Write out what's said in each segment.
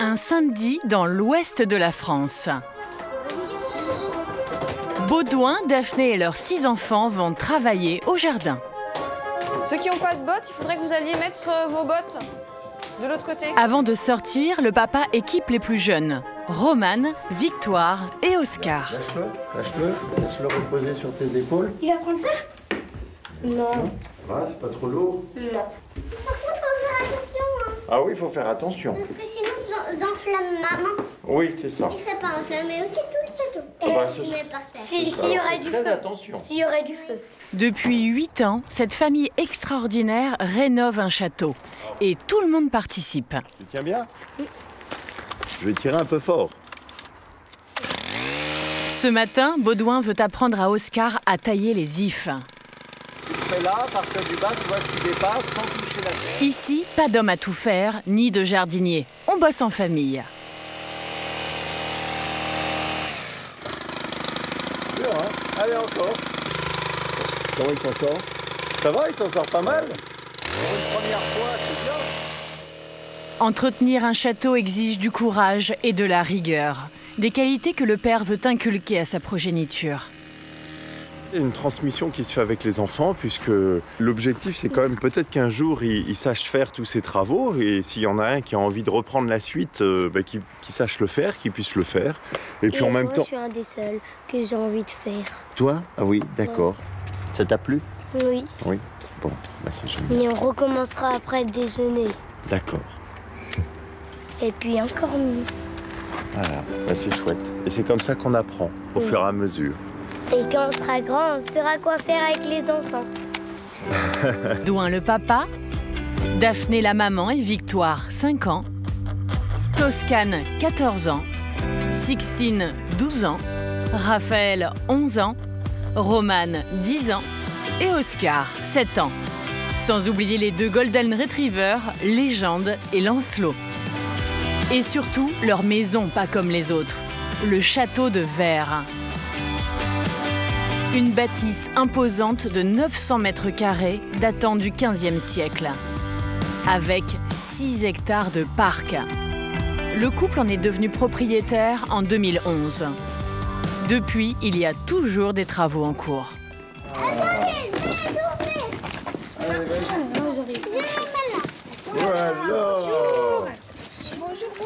Un samedi dans l'ouest de la France. Baudouin, Daphné et leurs 6 enfants vont travailler au jardin. Ceux qui n'ont pas de bottes, il faudrait que vous alliez mettre vos bottes de l'autre côté. Avant de sortir, le papa équipe les plus jeunes. Romane, Victoire et Oscar. Laisse-le reposer sur tes épaules. Il va prendre ça? Non. Ah, c'est pas trop lourd. Non. Par contre, faut faire attention, hein. Ah oui, il faut faire attention. Parce que sinon, j'enflamme maman. Oui, c'est ça. Et ça peut enflammer aussi tout le château. Ah bah, Et ce- je mets par terre. S'il y aurait du très feu. attention. S'il y aurait du feu. Depuis 8 ans, cette famille extraordinaire rénove un château. Et tout le monde participe. Tu tiens bien? Je vais tirer un peu fort. Ce matin, Baudouin veut apprendre à Oscar à tailler les ifs. Tu le fais là, à partir du bas, tu vois ce qui dépasse sans toucher la terre. Ici, pas d'homme à tout faire, ni de jardinier. On bosse en famille. Dur, hein? Allez, encore. Comment il s'en sort? Ça va, il s'en sort pas mal. Pour une première fois, c'est bien. Entretenir un château exige du courage et de la rigueur. Des qualités que le père veut inculquer à sa progéniture. Il y a une transmission qui se fait avec les enfants, puisque l'objectif, c'est quand même peut-être qu'un jour, ils sachent faire tous ces travaux, et s'il y en a un qui a envie de reprendre la suite, qu'il sache le faire, qu'il puisse le faire. Et puis en même temps... je suis un des seuls que j'ai envie de faire. Toi? Ah oui, d'accord. Ça t'a plu? Oui. Oui. Bon, bah c'est génial. Mais on recommencera après le déjeuner. D'accord. Et puis encore mieux. Ah. Voilà, bah c'est chouette. Et c'est comme ça qu'on apprend, au fur et à mesure. Et quand on sera grand, on saura quoi faire avec les enfants. Baudouin le papa, Daphné la maman et Victoire, 5 ans, Toscane, 14 ans, Sixtine, 12 ans, Raphaël, 11 ans, Romane, 10 ans et Oscar, 7 ans. Sans oublier les 2 Golden Retriever, Légende et Lancelot. Et surtout, leur maison pas comme les autres, le château de verre. Une bâtisse imposante de 900 mètres carrés datant du XVe siècle, avec 6 hectares de parc. Le couple en est devenu propriétaire en 2011. Depuis, il y a toujours des travaux en cours.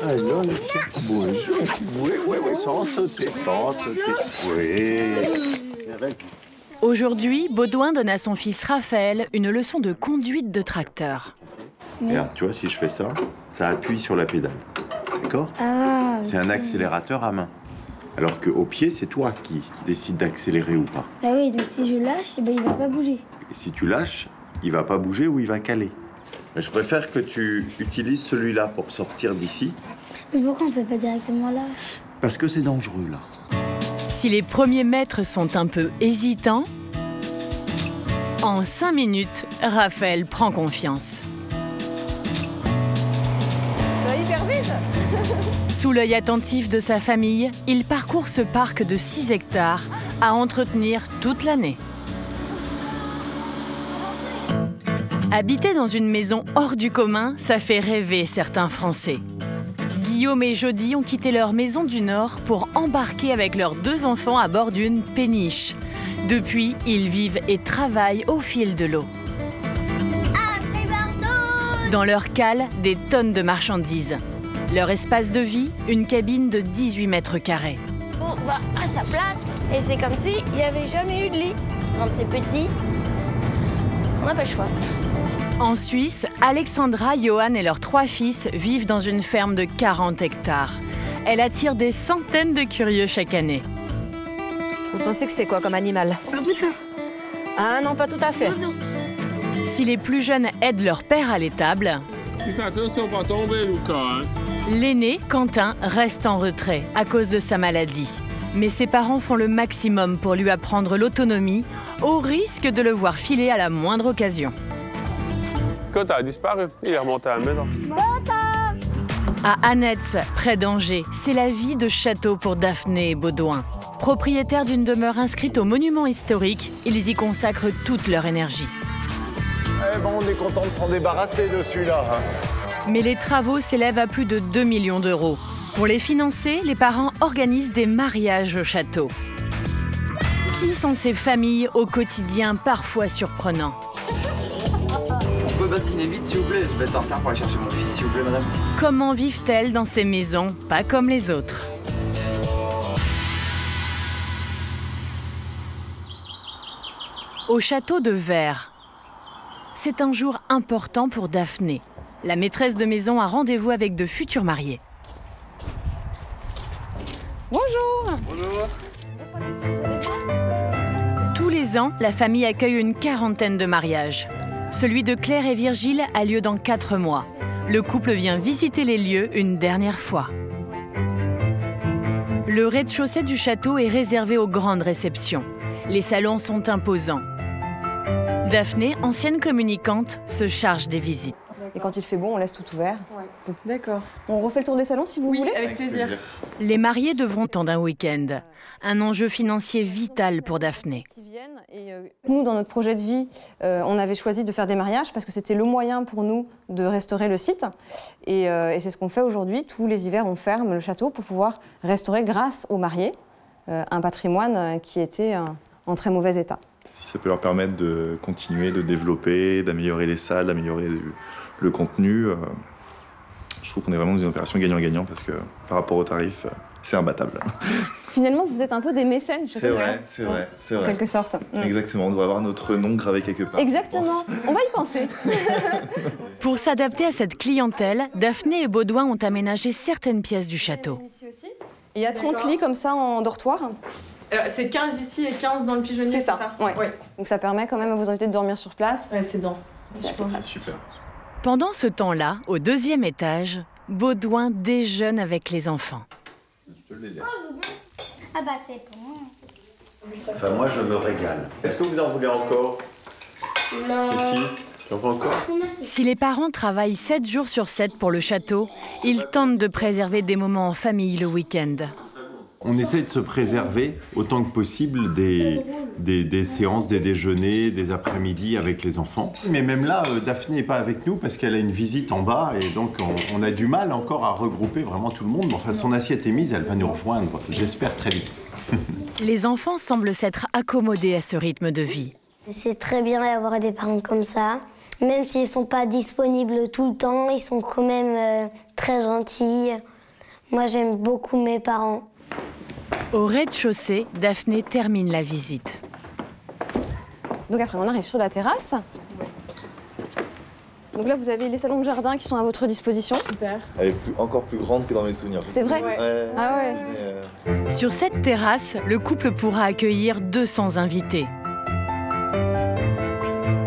Alors, bonjour. Oui, sans sauter. Oui. Aujourd'hui, Baudouin donne à son fils Raphaël une leçon de conduite de tracteur. Regarde, tu vois, si je fais ça, ça appuie sur la pédale. D'accord? Ah, C'est un accélérateur à main. Alors qu'au pied, c'est toi qui décides d'accélérer ou pas. Ah oui, donc si je lâche, eh ben, il va pas bouger. Et si tu lâches, il va pas bouger ou il va caler. Mais je préfère que tu utilises celui-là pour sortir d'ici. Mais pourquoi on fait pas directement là? Parce que c'est dangereux, là. Si les premiers mètres sont un peu hésitants, en 5 minutes, Raphaël prend confiance. Ça va hyper vite. Sous l'œil attentif de sa famille, il parcourt ce parc de 6 hectares à entretenir toute l'année. Habiter dans une maison hors du commun, ça fait rêver certains Français. Guillaume et Jody ont quitté leur maison du Nord pour embarquer avec leurs 2 enfants à bord d'une péniche. Depuis, ils vivent et travaillent au fil de l'eau. Dans leur cale, des tonnes de marchandises. Leur espace de vie, une cabine de 18 mètres carrés. On va à sa place et c'est comme si il n'y avait jamais eu de lit. Quand c'est petit, on n'a pas le choix. En Suisse, Alexandra, Johan et leurs 3 fils vivent dans une ferme de 40 hectares. Elle attire des centaines de curieux chaque année. Vous pensez que c'est quoi comme animal? Un poussin. Ah non, pas tout à fait. Si les plus jeunes aident leur père à l'étable, Fais attention pas tomber, Lucas, hein. l'aîné, Quentin, reste en retrait à cause de sa maladie. Mais ses parents font le maximum pour lui apprendre l'autonomie, au risque de le voir filer à la moindre occasion. Quand a disparu, il est remonté à la maison. À Annetz, près d'Angers, c'est la vie de château pour Daphné et Baudouin. Propriétaires d'une demeure inscrite au monument historique, ils y consacrent toute leur énergie. Ouais, bon, on est content de s'en débarrasser de celui-là. Hein. Mais les travaux s'élèvent à plus de 2 millions d'euros. Pour les financer, les parents organisent des mariages au château. Qui sont ces familles au quotidien parfois surprenant? On peut bassiner vite, s'il vous plaît. Je vais être en retard pour aller chercher mon fils, s'il vous plaît, madame. Comment vivent-elles dans ces maisons, pas comme les autres? Au château de Vers, c'est un jour important pour Daphné. La maîtresse de maison a rendez-vous avec de futurs mariés. Bonjour. Bonjour. Tous les ans, la famille accueille une quarantaine de mariages. Celui de Claire et Virgile a lieu dans 4 mois. Le couple vient visiter les lieux une dernière fois. Le rez-de-chaussée du château est réservé aux grandes réceptions. Les salons sont imposants. Daphné, ancienne communicante, se charge des visites. Et quand il fait bon, on laisse tout ouvert. Ouais. D'accord. On refait le tour des salons si vous voulez. Avec plaisir. Les mariés devront attendre un week-end. Un enjeu financier vital pour Daphné. Nous, dans notre projet de vie, on avait choisi de faire des mariages parce que c'était le moyen pour nous de restaurer le site. Et c'est ce qu'on fait aujourd'hui. Tous les hivers, on ferme le château pour pouvoir restaurer, grâce aux mariés, un patrimoine qui était en très mauvais état. Si ça peut leur permettre de continuer, de développer, d'améliorer les salles, d'améliorer le contenu, je trouve qu'on est vraiment dans une opération gagnant-gagnant parce que par rapport aux tarifs, c'est imbattable. Finalement, vous êtes un peu des mécènes, je crois. C'est vrai. En quelque sorte. Exactement, on doit avoir notre nom gravé quelque part. Exactement, on va y penser. Pour s'adapter à cette clientèle, Daphné et Baudouin ont aménagé certaines pièces du château. Il y a 30 lits comme ça en dortoir. C'est 15 ici et 15 dans le pigeonnier, c'est ça. Ouais. Donc ça permet quand même à vos invités de dormir sur place. Ouais, c'est bien. C'est super. Pendant ce temps-là, au 2e étage, Baudouin déjeune avec les enfants. Je te les laisse. Ah bah c'est bon. Enfin, moi, je me régale. Est-ce que vous en voulez encore? Non. Ici, j'en veux encore? Si les parents travaillent 7 jours sur 7 pour le château, ils tentent de préserver des moments en famille le week-end. On essaie de se préserver autant que possible des séances, des déjeuners, des après-midi avec les enfants. Mais même là, Daphné n'est pas avec nous parce qu'elle a une visite en bas et donc on a du mal encore à regrouper vraiment tout le monde. Mais enfin, son assiette est mise, elle va nous rejoindre, j'espère très vite. Les enfants semblent s'être accommodés à ce rythme de vie. C'est très bien d'avoir des parents comme ça. Même s'ils ne sont pas disponibles tout le temps, ils sont quand même très gentils. Moi, j'aime beaucoup mes parents. Au rez-de-chaussée, Daphné termine la visite. Donc après, on arrive sur la terrasse. Donc là, vous avez les salons de jardin qui sont à votre disposition. Super. Elle est encore plus grande que dans mes souvenirs. C'est vrai? Ouais. Ah ouais. Sur cette terrasse, le couple pourra accueillir 200 invités.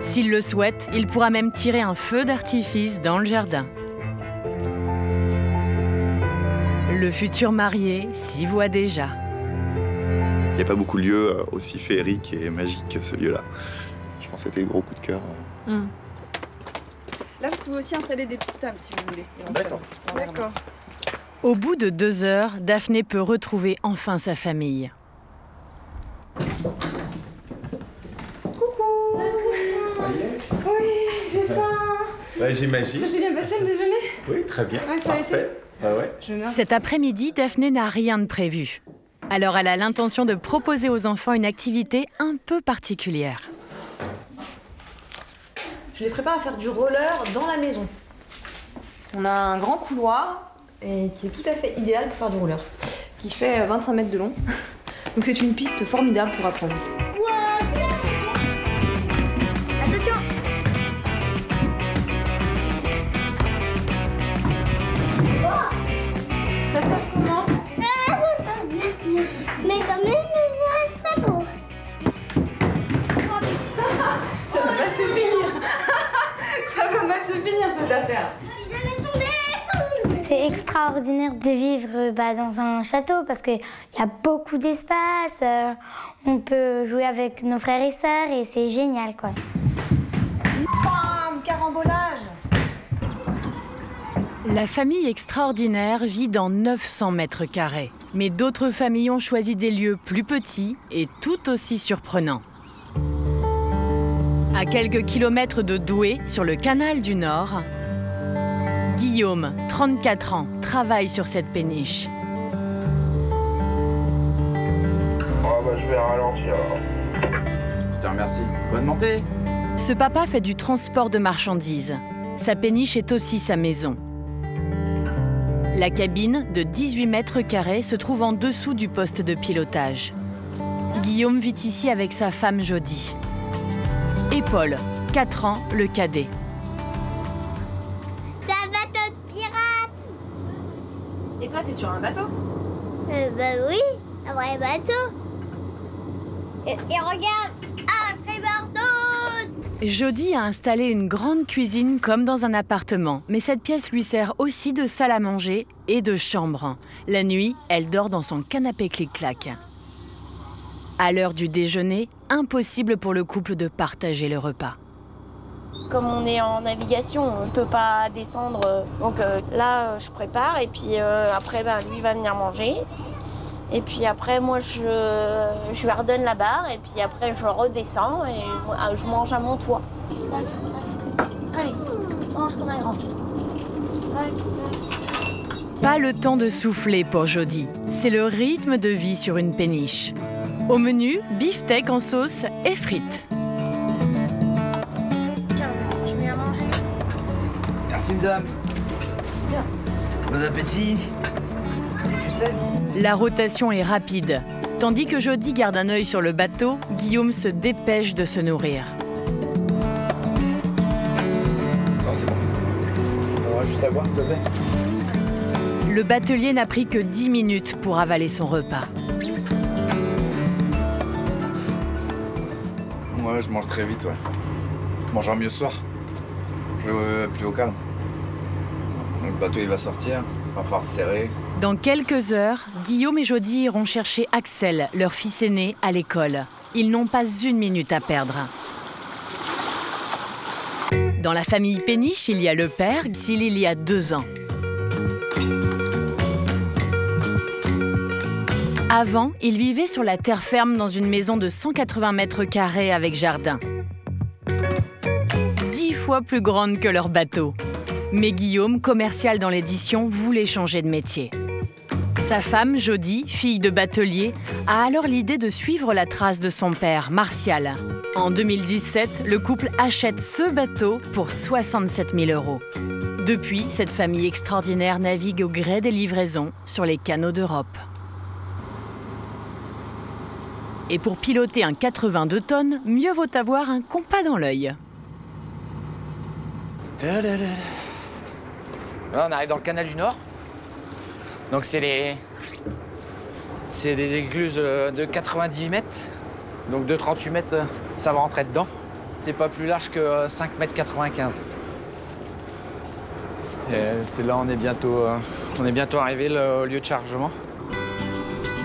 S'il le souhaite, il pourra même tirer un feu d'artifice dans le jardin. Le futur marié s'y voit déjà. Il n'y a pas beaucoup de lieux aussi féeriques et magiques que ce lieu-là. Je pense que c'était le gros coup de cœur. Là, vous pouvez aussi installer des petites tables si vous voulez. D'accord. D'accord. Au bout de 2 heures, Daphné peut retrouver enfin sa famille. Oui, j'ai faim. Ouais, j'imagine. Ça s'est bien passé le déjeuner? Oui, très bien. Ouais, ça a été. Parfait. Ah ouais. Cet après-midi, Daphné n'a rien de prévu. Alors elle a l'intention de proposer aux enfants une activité un peu particulière. Je les prépare à faire du roller dans la maison. On a un grand couloir et qui est tout à fait idéal pour faire du roller, qui fait 25 mètres de long. Donc c'est une piste formidable pour apprendre. Attention. Ça se passe comment? Mais quand même, je n'arrive pas trop. Ça va mal se finir. Ça va mal se finir cette affaire. C'est extraordinaire de vivre dans un château parce qu'il y a beaucoup d'espace. On peut jouer avec nos frères et sœurs et c'est génial, quoi. Bam, carambolage. La famille extraordinaire vit dans 900 mètres carrés. Mais d'autres familles ont choisi des lieux plus petits et tout aussi surprenants. À quelques kilomètres de Douai, sur le canal du Nord, Guillaume, 34 ans, travaille sur cette péniche. Je vais ralentir. Je te remercie. Bonne montée. Ce papa fait du transport de marchandises. Sa péniche est aussi sa maison. La cabine, de 18 mètres carrés, se trouve en dessous du poste de pilotage. Guillaume vit ici avec sa femme Jody. Et Paul, 4 ans, le cadet. C'est un bateau de pirate. Et toi, t'es sur un bateau? Bah oui, un vrai bateau. Et regarde, un fribardos. Jody a installé une grande cuisine comme dans un appartement, mais cette pièce lui sert aussi de salle à manger et de chambre. La nuit, elle dort dans son canapé clic-clac. À l'heure du déjeuner, impossible pour le couple de partager le repas. Comme on est en navigation, je peux pas descendre. Donc là, je prépare et puis après, lui va venir manger. Et puis après, moi, je lui redonne la barre et puis après, je redescends et je mange à mon toit. Allez, mange comme un grand. Pas le temps de souffler pour Jody. C'est le rythme de vie sur une péniche. Au menu, beefsteak en sauce et frites. Tiens, tu viens manger. Merci, madame. Bien. Bon appétit. Tu sais. La rotation est rapide. Tandis que Jody garde un œil sur le bateau, Guillaume se dépêche de se nourrir. Non, c'est bon. On aura juste à boire, s'il te plaît. Le batelier n'a pris que 10 minutes pour avaler son repas. Ouais, je mange très vite, ouais. Je mangerai mieux ce soir. Plus au calme. Donc, le bateau, il va sortir. Il va falloir se serrer. Dans quelques heures, Guillaume et Jody iront chercher Axel, leur fils aîné, à l'école. Ils n'ont pas une minute à perdre. Dans la famille Péniche, il y a le père, il y a 2 ans. Avant, il vivait sur la terre ferme dans une maison de 180 mètres carrés avec jardin. 10 fois plus grande que leur bateau. Mais Guillaume, commercial dans l'édition, voulait changer de métier. Sa femme, Jody, fille de batelier, a alors l'idée de suivre la trace de son père, Martial. En 2017, le couple achète ce bateau pour 67 000 €. Depuis, cette famille extraordinaire navigue au gré des livraisons sur les canaux d'Europe. Et pour piloter un 82 tonnes, mieux vaut avoir un compas dans l'œil. Là, on arrive dans le canal du Nord. Donc c'est des écluses de 90 mètres. Donc de 38 mètres, ça va rentrer dedans. C'est pas plus large que 5,95 mètres. C'est là, on est bientôt arrivé au lieu de chargement.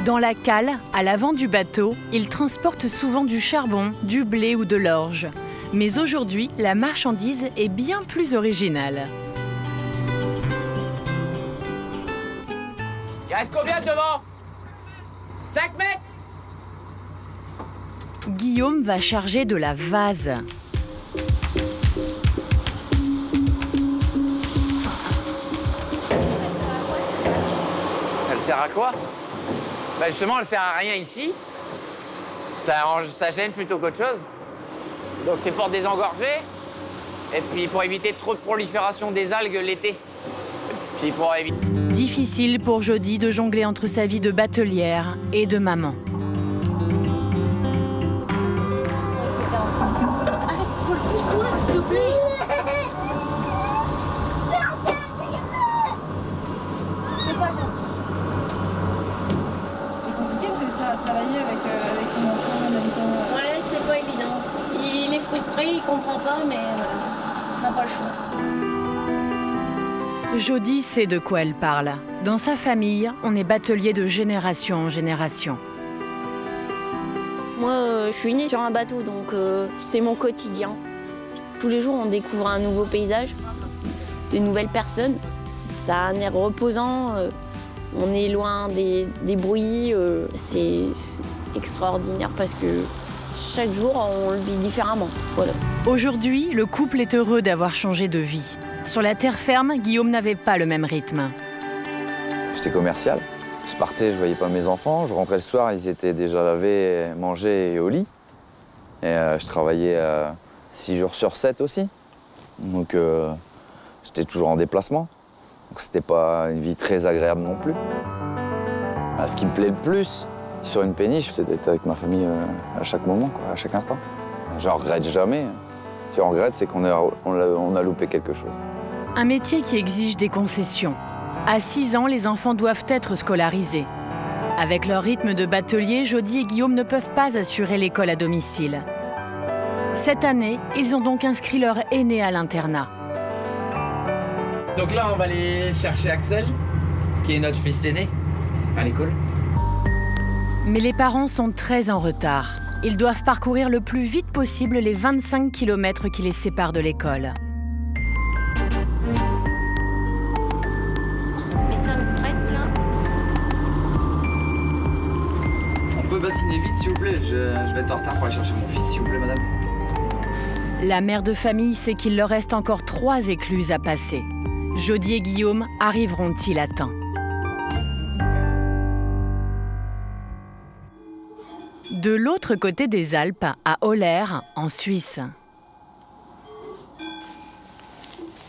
Dans la cale, à l'avant du bateau, ils transportent souvent du charbon, du blé ou de l'orge. Mais aujourd'hui, la marchandise est bien plus originale. Il reste combien devant? 5 mètres? Guillaume va charger de la vase. Elle sert à quoi? Bah justement, elle sert à rien ici. Ça gêne plutôt qu'autre chose. Donc c'est pour désengorger. Et puis pour éviter trop de prolifération des algues l'été. Puis pour éviter... Difficile pour Jody de jongler entre sa vie de batelière et de maman. Arrête, Paul, pousse-toi, s'il te plaît. C'est pas gentil. C'est compliqué de réussir à travailler avec son enfant en même temps. Ouais, c'est pas évident. Il est frustré, il comprend pas, mais on n'a pas le choix. Jody sait de quoi elle parle. Dans sa famille, on est batelier de génération en génération. Moi, je suis née sur un bateau, donc c'est mon quotidien. Tous les jours, on découvre un nouveau paysage, des nouvelles personnes. Ça a un air reposant, on est loin des bruits. C'est extraordinaire parce que chaque jour, on le vit différemment. Voilà. Aujourd'hui, le couple est heureux d'avoir changé de vie. Sur la terre ferme, Guillaume n'avait pas le même rythme. J'étais commercial. Je partais, je voyais pas mes enfants. Je rentrais le soir, ils étaient déjà lavés, mangés et au lit. Et je travaillais 6 jours sur 7 aussi. Donc j'étais toujours en déplacement. Donc c'était pas une vie très agréable non plus. Ce qui me plaît le plus sur une péniche, c'est d'être avec ma famille à chaque moment, quoi, à chaque instant. Je regrette jamais. Si on regrette, c'est qu'on a loupé quelque chose. Un métier qui exige des concessions. À 6 ans, les enfants doivent être scolarisés. Avec leur rythme de batelier, Jody et Guillaume ne peuvent pas assurer l'école à domicile. Cette année, ils ont donc inscrit leur aîné à l'internat. Donc là, on va aller chercher Axel, qui est notre fils aîné, à l'école. Mais les parents sont très en retard. Ils doivent parcourir le plus vite possible les 25 km qui les séparent de l'école. Mais ça me stresse là. On peut bassiner vite, s'il vous plaît. Je vais être en retard pour aller chercher mon fils, s'il vous plaît, madame. La mère de famille sait qu'il leur reste encore 3 écluses à passer. Jody et Guillaume arriveront-ils à temps? De l'autre côté des Alpes, à Ollers, en Suisse.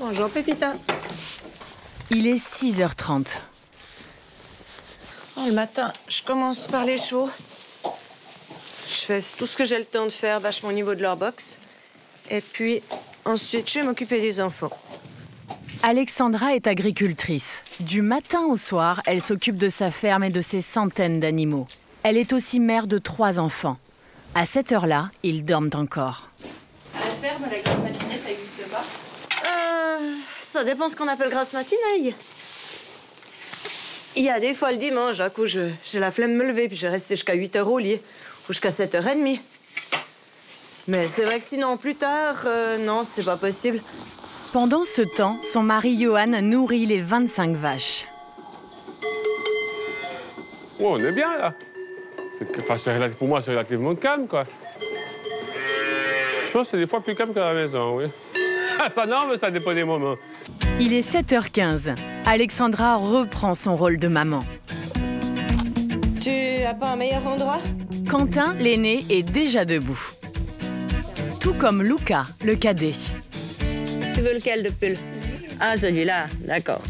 Bonjour, Pépita. Il est 6h30. Oh, le matin, je commence par les chevaux. Je fais tout ce que j'ai le temps de faire, vachement au niveau de leur box. Et puis, ensuite, je vais m'occuper des enfants. Alexandra est agricultrice. Du matin au soir, elle s'occupe de sa ferme et de ses centaines d'animaux. Elle est aussi mère de 3 enfants. À cette heure-là, ils dorment encore. À la ferme, la grasse matinée, ça n'existe pas? Ça dépend ce qu'on appelle grasse matinée. Il y a des fois le dimanche, à coup, j'ai la flemme de me lever, puis je reste jusqu'à 8h au lit, ou jusqu'à 7h30. Mais c'est vrai que sinon, plus tard, non, c'est pas possible. Pendant ce temps, son mari Johan nourrit les 25 vaches. Ouais, on est bien là. Pour moi, c'est relativement calme, quoi. Je pense que c'est des fois plus calme qu'à la maison, oui. Ça, non, mais ça dépend des moments. Il est 7h15. Alexandra reprend son rôle de maman. Tu as pas un meilleur endroit? Quentin, l'aîné, est déjà debout. Tout comme Luca, le cadet. Tu veux lequel de pull? Ah, celui-là, d'accord.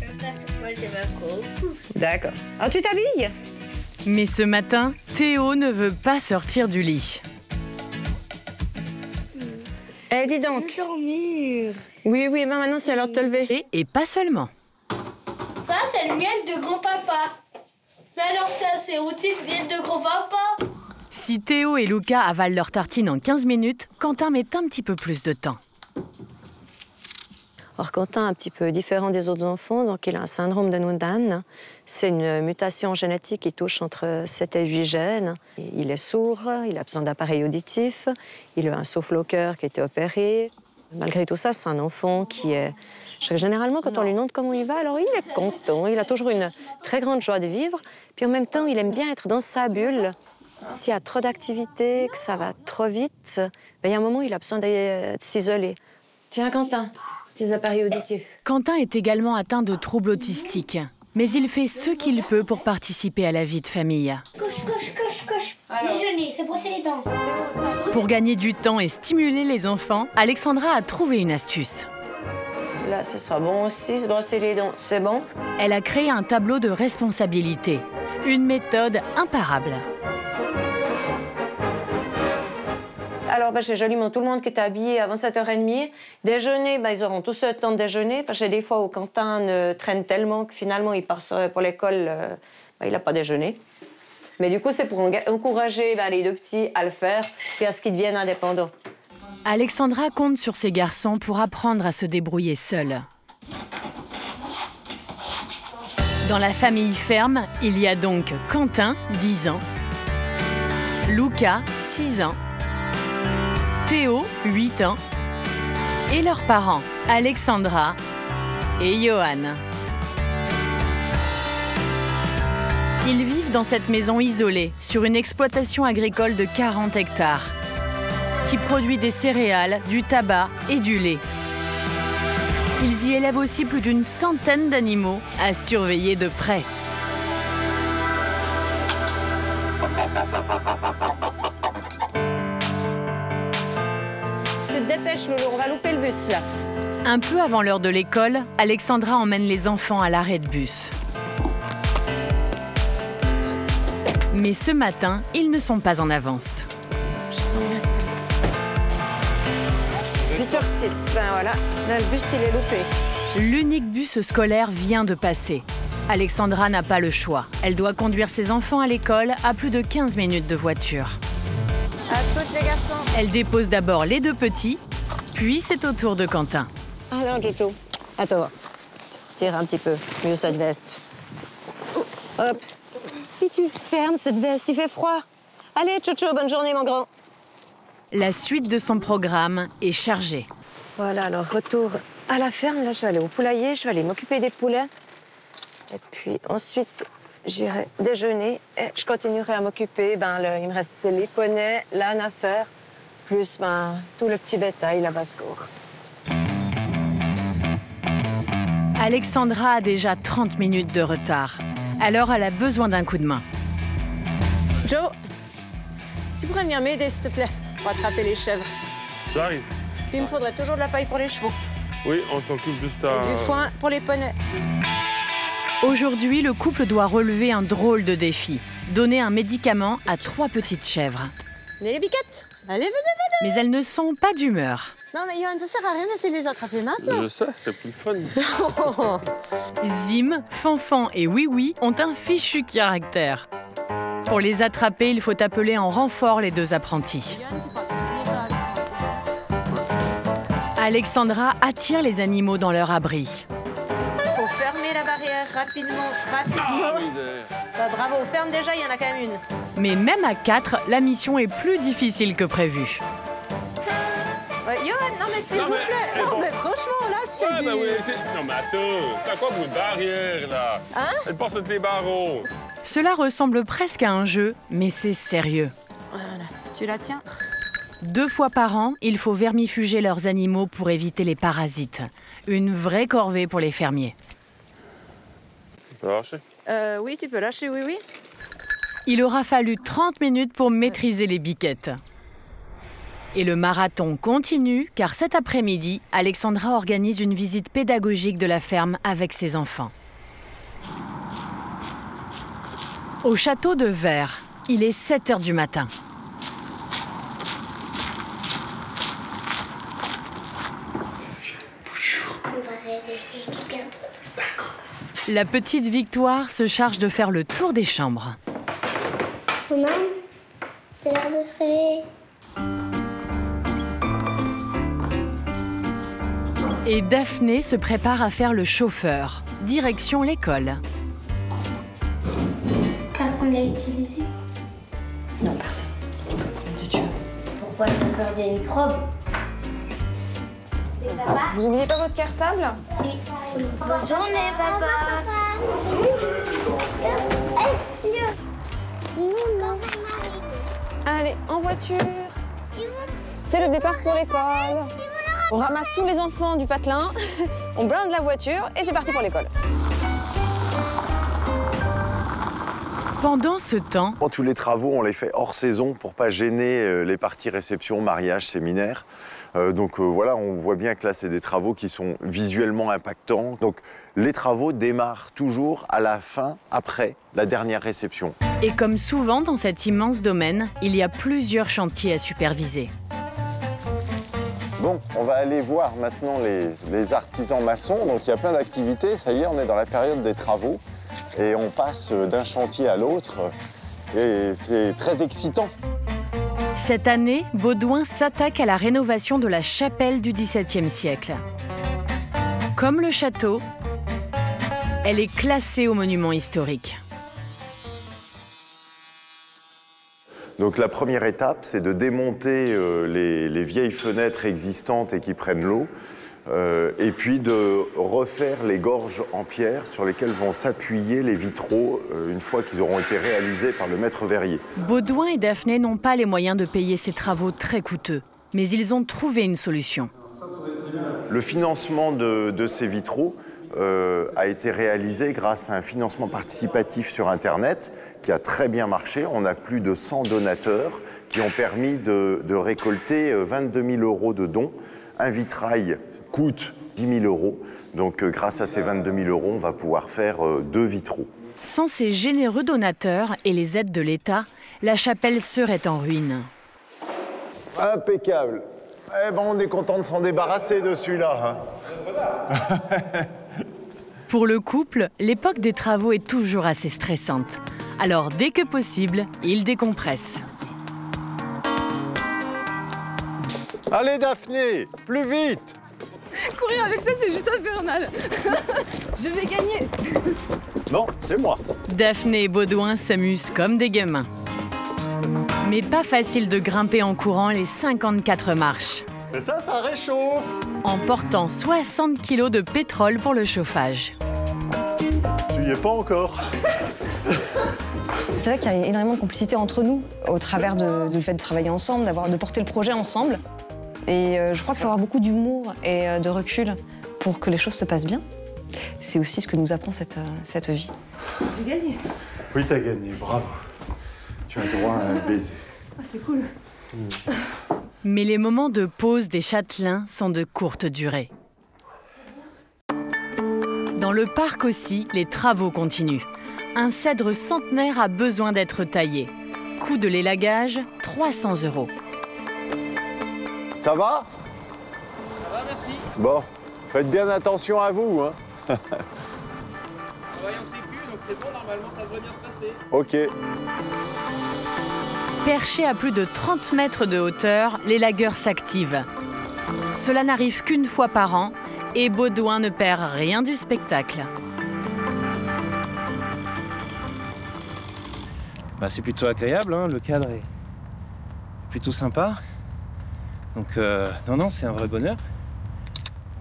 D'accord. Alors, tu t'habilles? Mais ce matin, Théo ne veut pas sortir du lit. Eh, dis donc. Dormir. Oui, mais maintenant, c'est l'heure de te lever. Et pas seulement. Ça, c'est le miel de grand-papa. Mais alors ça, c'est aussi le miel de grand-papa. Si Théo et Luca avalent leur tartine en 15 minutes, Quentin met un petit peu plus de temps. Or, Quentin est un petit peu différent des autres enfants, donc il a un syndrome de Noonan. C'est une mutation génétique qui touche entre 7 et 8 gènes. Il est sourd, il a besoin d'appareils auditifs, il a un souffle au cœur qui a été opéré. Malgré tout ça, c'est un enfant qui est... Généralement, quand on lui demande comment il va, alors il est content, il a toujours une très grande joie de vivre. Puis en même temps, il aime bien être dans sa bulle. S'il y a trop d'activités, que ça va trop vite, il y a un moment où il a besoin de s'isoler. Tiens, Quentin. Tes appareils auditifs. Quentin est également atteint de troubles autistiques. Mais il fait ce qu'il peut pour participer à la vie de famille. Coche. Déjeuner, se brosser les dents. Pour gagner du temps et stimuler les enfants, Alexandra a trouvé une astuce. Là, ce sera bon aussi, se brosser les dents, c'est bon. Elle a créé un tableau de responsabilité. Une méthode imparable. Alors, j'ai joliment tout le monde qui est habillé avant 7h30. Déjeuner, ils auront tous le temps de déjeuner. Parce que j'ai des fois où Quentin traîne tellement que finalement, il part pour l'école, il n'a pas déjeuné. Mais du coup, c'est pour encourager les 2 petits à le faire et à ce qu'ils deviennent indépendants. Alexandra compte sur ses garçons pour apprendre à se débrouiller seuls. Dans la famille ferme, il y a donc Quentin, 10 ans, Luca, 6 ans, Théo, 8 ans, et leurs parents, Alexandra et Johan. Ils vivent dans cette maison isolée, sur une exploitation agricole de 40 hectares. qui produit des céréales, du tabac et du lait. Ils y élèvent aussi plus d'une centaine d'animaux à surveiller de près. Tu te dépêches, Loulou, on va louper le bus, là. Un peu avant l'heure de l'école, Alexandra emmène les enfants à l'arrêt de bus. Mais ce matin, ils ne sont pas en avance. 8h06, ben voilà, là le bus il est loupé. L'unique bus scolaire vient de passer. Alexandra n'a pas le choix. Elle doit conduire ses enfants à l'école à plus de 15 minutes de voiture. À toutes les garçons. Elle dépose d'abord les deux petits, puis c'est au tour de Quentin. Alors Jojo, attends, tire un petit peu, mieux cette veste. Hop. Puis tu fermes cette veste, il fait froid. Allez Jojo, bonne journée mon grand. La suite de son programme est chargée. Voilà, alors retour à la ferme. Là, je vais aller au poulailler, je vais aller m'occuper des poulets. Et puis ensuite, j'irai déjeuner et je continuerai à m'occuper. Il me reste les poneys, l'âne à faire, plus tout le petit bétail, la basse-cour. Alexandra a déjà 30 minutes de retard. Alors, elle a besoin d'un coup de main. Joe, si tu pourrais venir m'aider, s'il te plaît, pour attraper les chèvres. J'arrive. Puis il me faudrait toujours de la paille pour les chevaux. Oui, on s'occupe de ça. Et du foin pour les poneys. Aujourd'hui, le couple doit relever un drôle de défi. Donner un médicament à 3 petites chèvres. Venez les biquettes. Allez, venez. Mais elles ne sont pas d'humeur. Non, mais Johan, ça sert à rien d'essayer de les attraper maintenant. Je sais, c'est plus fun. Zim, Fanfan et Oui-Oui ont un fichu caractère. Pour les attraper, il faut appeler en renfort les 2 apprentis. Alexandra attire les animaux dans leur abri. Faut fermer la barrière rapidement. Bravo, ferme déjà, il y en a quand même une. Mais même à 4, la mission est plus difficile que prévu. Ouais, Johan, non mais s'il vous plaît. Non mais franchement, là, c'est Non mais attends, t'as quoi pour une barrière, là? Hein? Elle passe entre les barreaux. Cela ressemble presque à un jeu, mais c'est sérieux. Voilà, tu la tiens. 2 fois par an, il faut vermifuger leurs animaux pour éviter les parasites. Une vraie corvée pour les fermiers. Tu peux lâcher? Oui, tu peux lâcher, oui. Il aura fallu 30 minutes pour maîtriser les biquettes. Et le marathon continue, car cet après-midi, Alexandra organise une visite pédagogique de la ferme avec ses enfants. Au château de Vers, il est 7 h du matin. La petite Victoire se charge de faire le tour des chambres. Maman, c'est l'heure de se réveiller. Et Daphné se prépare à faire le chauffeur. Direction l'école. Personne ne l'a utilisé? Non, personne. Tu peux le prendre si tu veux. Pourquoi j'ai peur des microbes? Vous oubliez pas votre cartable? Oui. Bonne journée, papa. Allez, en voiture. C'est le départ pour l'école. On ramasse tous les enfants du patelin, on blinde la voiture et c'est parti pour l'école. Pendant ce temps... Tous les travaux, on les fait hors saison pour pas gêner les parties réception, mariage, séminaire. Voilà, on voit bien que là, c'est des travaux qui sont visuellement impactants. Donc les travaux démarrent toujours à la fin, après la dernière réception. Et comme souvent dans cet immense domaine, il y a plusieurs chantiers à superviser. Bon, on va aller voir maintenant les artisans maçons. Donc il y a plein d'activités. Ça y est, on est dans la période des travaux. Et on passe d'un chantier à l'autre. Et c'est très excitant. Cette année, Baudouin s'attaque à la rénovation de la chapelle du XVIIe siècle. Comme le château, elle est classée au monument historique. Donc la première étape, c'est de démonter les vieilles fenêtres existantes et qui prennent l'eau, et puis de refaire les gorges en pierre sur lesquelles vont s'appuyer les vitraux une fois qu'ils auront été réalisés par le maître verrier. Baudouin et Daphné n'ont pas les moyens de payer ces travaux très coûteux. Mais ils ont trouvé une solution. Le financement de ces vitraux a été réalisé grâce à un financement participatif sur Internet qui a très bien marché. On a plus de 100 donateurs qui ont permis de récolter 22 000 € de dons. Un vitrail coûte 10 000 €. Donc grâce à ces 22 000 €, on va pouvoir faire 2 vitraux. Sans ces généreux donateurs et les aides de l'État, la chapelle serait en ruine. Impeccable. Eh ben, on est content de s'en débarrasser de celui-là. Hein. Pour le couple, l'époque des travaux est toujours assez stressante. Alors, dès que possible, ils décompressent. Allez, Daphné, plus vite! Courir avec ça, c'est juste infernal. Je vais gagner. Non, c'est moi. Daphné et Baudouin s'amusent comme des gamins. Mais pas facile de grimper en courant les 54 marches. Et ça réchauffe. En portant 60 kg de pétrole pour le chauffage. Tu y es pas encore. C'est vrai qu'il y a énormément de complicité entre nous, au travers du fait de travailler ensemble, de porter le projet ensemble. Et je crois qu'il faut avoir beaucoup d'humour et de recul pour que les choses se passent bien. C'est aussi ce que nous apprend cette vie. J'ai gagné. Oui, t'as gagné, bravo. Tu as droit à un baiser. Ah, c'est cool. Mais les moments de pause des châtelains sont de courte durée. Dans le parc aussi, les travaux continuent. Un cèdre centenaire a besoin d'être taillé. Coût de l'élagage, 300 €. Ça va? Ça va, merci. Bon, faites bien attention à vous. Hein. On travaille en sécu, donc c'est bon, normalement ça devrait bien se passer. Ok. Perché à plus de 30 mètres de hauteur, l'élagueur s'active. Cela n'arrive qu'une fois par an et Baudouin ne perd rien du spectacle. Bah, c'est plutôt agréable, hein, le cadre est plutôt sympa. Donc non, c'est un vrai bonheur.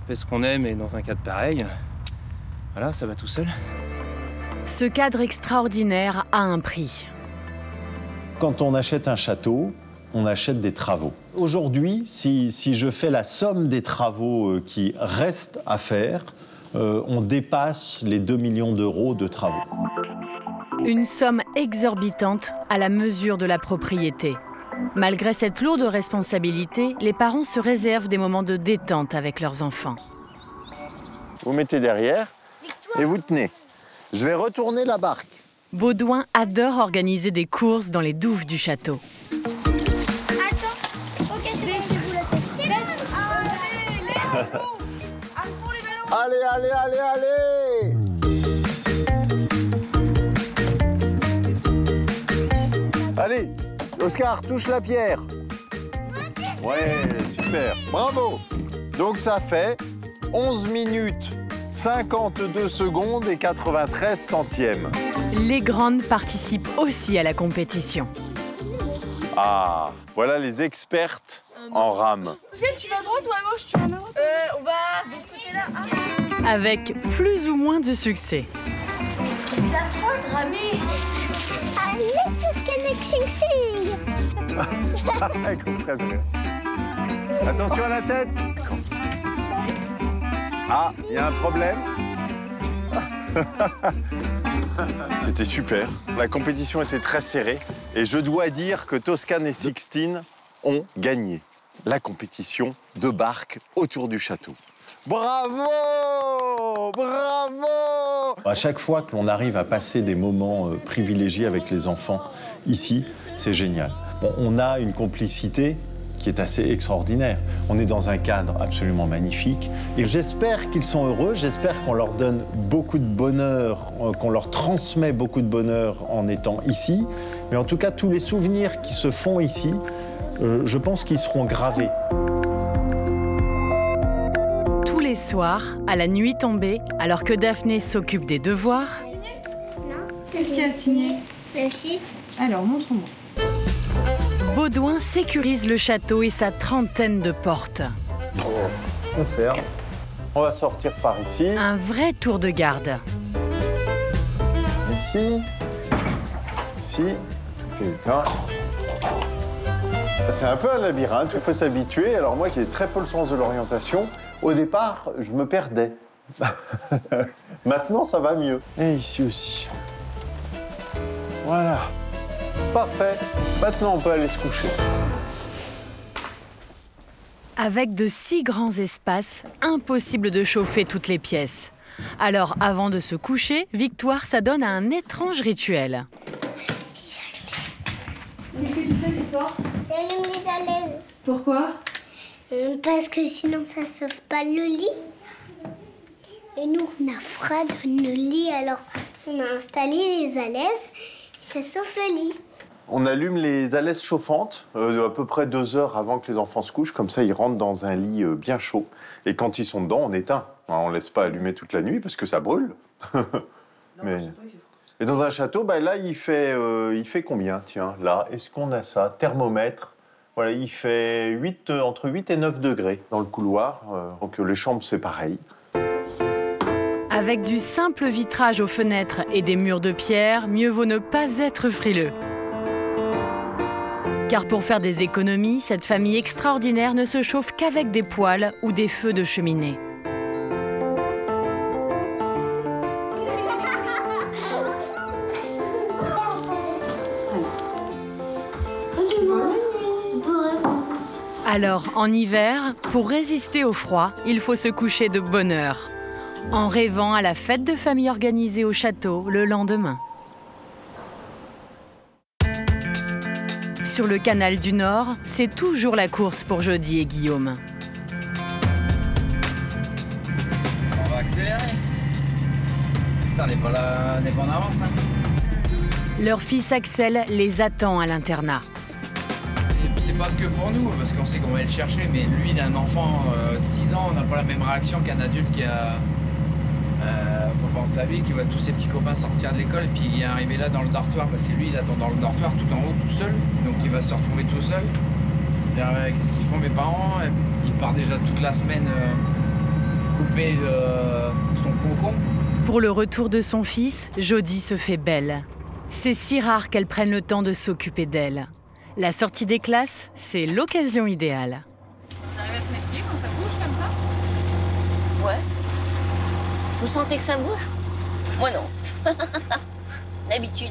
On fait ce qu'on aime et dans un cadre pareil, voilà, ça va tout seul. Ce cadre extraordinaire a un prix. Quand on achète un château, on achète des travaux. Aujourd'hui, si je fais la somme des travaux qui restent à faire, on dépasse les 2 millions € de travaux. Une somme exorbitante à la mesure de la propriété. Malgré cette lourde responsabilité, les parents se réservent des moments de détente avec leurs enfants. Vous mettez derrière et vous tenez. Je vais retourner la barque. Baudouin adore organiser des courses dans les douves du château. Attends, ok, laissez-vous la tête. C'est bon. Allez, les ballons. À fond les ballons. Allez, allez, allez, allez. Allez, Oscar, touche la pierre. Ouais, super, bravo. Donc ça fait 11 minutes, 52 secondes et 93 centièmes. Les grandes participent aussi à la compétition. Ah, voilà les expertes en rame. Tu vas à droite ou à gauche? Tu vas à droite? On va de ce côté-là. Ah. Avec plus ou moins de succès. C'est à toi de ramer. Attention à la tête. Ah, il y a un problème. C'était super. La compétition était très serrée. Et je dois dire que Toscane et Sixtine ont gagné la compétition de barque autour du château. Bravo! Bravo! À chaque fois que l'on arrive à passer des moments privilégiés avec les enfants ici, c'est génial. Bon, on a une complicité qui est assez extraordinaire. On est dans un cadre absolument magnifique. Et j'espère qu'ils sont heureux, j'espère qu'on leur donne beaucoup de bonheur, qu'on leur transmet beaucoup de bonheur en étant ici. Mais en tout cas, tous les souvenirs qui se font ici, je pense qu'ils seront gravés. Tous les soirs, à la nuit tombée, alors que Daphné s'occupe des devoirs... Qu'est-ce qu'il y a signé? Le chiffre. Alors, montre-moi. Baudouin sécurise le château et sa trentaine de portes. On ferme. On va sortir par ici. Un vrai tour de garde. Ici. Ici. Tout est éteint. C'est un peu un labyrinthe, il faut s'habituer. Alors moi qui ai très peu le sens de l'orientation, au départ, je me perdais. Maintenant, ça va mieux. Et ici aussi. Voilà. Parfait. Maintenant, on peut aller se coucher. Avec de si grands espaces, impossible de chauffer toutes les pièces. Alors, avant de se coucher, Victoire s'adonne à un étrange rituel. Qu'est-ce que tu fais, Victoire? J'allume les alaises. Pourquoi? Parce que sinon, ça sauve pas le lit. Et nous, on a froid dans le lit, alors on a installé les alaises et ça sauve le lit. On allume les alaises chauffantes à peu près 2 heures avant que les enfants se couchent. Comme ça, ils rentrent dans un lit bien chaud. Et quand ils sont dedans, on éteint. On ne laisse pas allumer toute la nuit parce que ça brûle. Mais... Et dans un château, bah, là, il fait combien? Tiens, là, est-ce qu'on a ça? Thermomètre. Voilà, il fait entre 8 et 9 degrés dans le couloir. Donc les chambres, c'est pareil. Avec du simple vitrage aux fenêtres et des murs de pierre, mieux vaut ne pas être frileux. Car pour faire des économies, cette famille extraordinaire ne se chauffe qu'avec des poêles ou des feux de cheminée. Alors, en hiver, pour résister au froid, il faut se coucher de bonne heure, en rêvant à la fête de famille organisée au château le lendemain. Sur le canal du Nord, c'est toujours la course pour Jody et Guillaume. On va accélérer. Putain, on n'est pas en avance. Hein. Leur fils Axel les attend à l'internat. C'est pas que pour nous, parce qu'on sait qu'on va aller le chercher, mais lui, il a un enfant de 6 ans, on n'a pas la même réaction qu'un adulte qui a... faut penser à lui, qui voit tous ses petits copains sortir de l'école, puis il est arrivé là dans le dortoir, parce que lui, il attend dans le dortoir tout en haut, tout seul, donc il va se retrouver tout seul. Qu'est-ce qu'ils font mes parents? Il part déjà toute la semaine couper son concombre. Pour le retour de son fils, Jody se fait belle. C'est si rare qu'elle prenne le temps de s'occuper d'elle. La sortie des classes, c'est l'occasion idéale. On arrive à se maquiller quand ça bouge comme ça? Ouais. Vous sentez que ça bouge? Moi non. D'habitude.